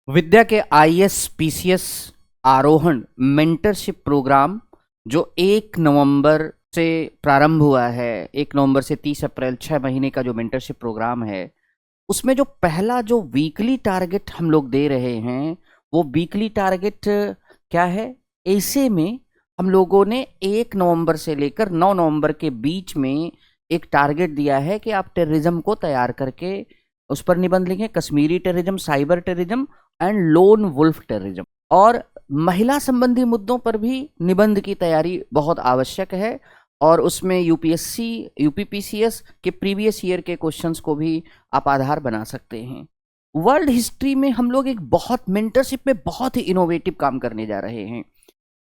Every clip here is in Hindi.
विद्या के आईएएस पीसीएस आरोहण मेंटरशिप प्रोग्राम जो 1 नवंबर से प्रारंभ हुआ है। 1 नवंबर से 30 अप्रैल 6 महीने का जो मेंटरशिप प्रोग्राम है, उसमें जो पहला जो वीकली टारगेट हम लोग दे रहे हैं, वो वीकली टारगेट क्या है? ऐसे में हम लोगों ने 1 नवंबर से लेकर 9 नवंबर के बीच में एक टारगेट दिया है कि आप टेररिज्म को तैयार करके उस पर निबंध लिखें। Kashmiri terrorism, cyber terrorism and lone wolf terrorism. और महिला संबंधी मुद्दों पर भी निबंध की तैयारी बहुत आवश्यक है, और उसमें यूपीएससी यूपीपीसीएस के प्रीवियस ईयर के क्वेश्चंस को भी आप आधार बना सकते हैं। वर्ल्ड हिस्ट्री में हम लोग एक बहुत मेंटरशिप में बहुत ही इनोवेटिव काम करने जा रहे हैं।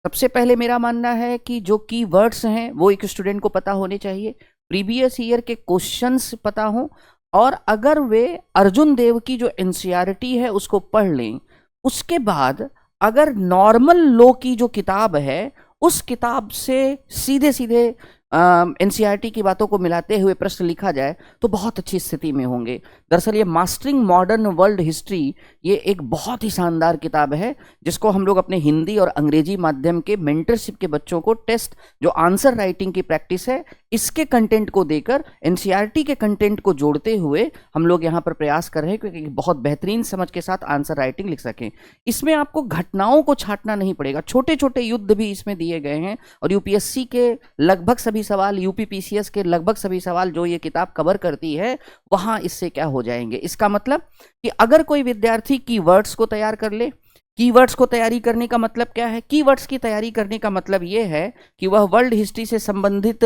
सबसे पहले मेरा मानना है कि जो की वर्ड्स हैं वो एक स्टूडेंट को पता होने चाहिए, प्रीवियस ईयर के क्वेश्चंस पता हो, और अगर वे अर्जुन देव की जो एनसीईआरटी है उसको पढ़ लें, उसके बाद अगर नॉर्मल लॉ की जो किताब है उस किताब से सीधे सीधे एनसीईआरटी की बातों को मिलाते हुए प्रश्न लिखा जाए तो बहुत अच्छी स्थिति में होंगे। दरअसल ये मास्टरिंग मॉडर्न वर्ल्ड हिस्ट्री, ये एक बहुत ही शानदार किताब है जिसको हम लोग अपने हिंदी और अंग्रेजी माध्यम के मेंटरशिप के बच्चों को टेस्ट, जो आंसर राइटिंग की प्रैक्टिस है, इसके कंटेंट को देकर एनसीईआरटी के कंटेंट को जोड़ते हुए हम लोग यहाँ पर प्रयास कर रहे हैं क्योंकि बहुत बेहतरीन समझ के साथ आंसर राइटिंग लिख सकें। इसमें आपको घटनाओं को छांटना नहीं पड़ेगा, छोटे छोटे युद्ध भी इसमें दिए गए हैं, और यूपीएससी के लगभग सभी सवाल, यूपीपीसीएस के लगभग सभी सवाल जो ये किताब कवर करती है, वहां इससे क्या हो जाएंगे। इसका मतलब कि अगर कोई विद्यार्थी कीवर्ड्स को तैयार कर ले, कीवर्ड्स को तैयारी करने का मतलब क्या है? कीवर्ड्स की तैयारी करने का मतलब यह है कि वह वर्ल्ड हिस्ट्री से संबंधित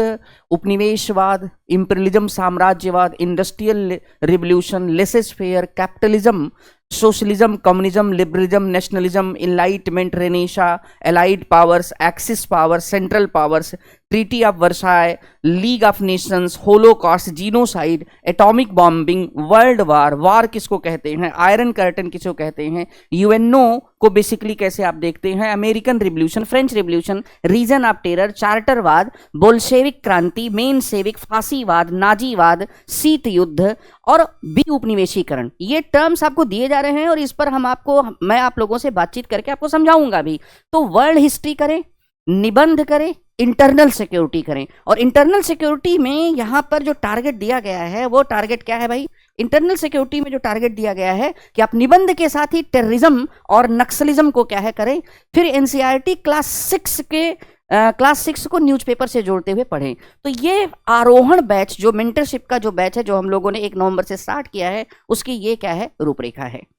उपनिवेशवाद, इंपीरियलिज्म, साम्राज्यवाद, industrial revolution, laissez faire, capitalism, socialism, communism, liberalism, nationalism, enlightenment, renaissance, allied powers, axis powers, central powers, treaty of Versailles, league of nations, holocaust, genocide, atomic bombing, world war, war किसको कहते हैं, आयरन कर्टन किसको कहते हैं, यूएनओ को बेसिकली कैसे आप देखते हैं, American revolution, French revolution, reign of terror, चार्टरवाद, बोल्शेविक क्रांति, मेन सेविक, फांसीवाद, नाजीवाद, शीत युद्ध और बी उपनिवेशीकरण, ये टर्म्स आपको दिए जा रहे हैं और इस पर मैं आप लोगों से बातचीत करके आपको समझाऊंगा भी। तो वर्ल्ड हिस्ट्री करें, निबंध करें, इंटरनल सिक्योरिटी करें। और इंटरनल सिक्योरिटी में यहां पर जो टारगेट दिया गया है वो टारगेट क्या है भाई? इंटरनल सिक्योरिटी में जो टारगेट दिया गया है कि आप निबंध के साथ ही टेररिज्म और नक्सलिज्म को क्या है करें, फिर एनसीईआरटी क्लास 6 को न्यूज़पेपर से जोड़ते हुए पढ़ें। तो ये आरोहण बैच, जो मेंटरशिप का जो बैच है, जो हम लोगों ने 1 नवंबर से स्टार्ट किया है, उसकी ये क्या है, रूपरेखा है।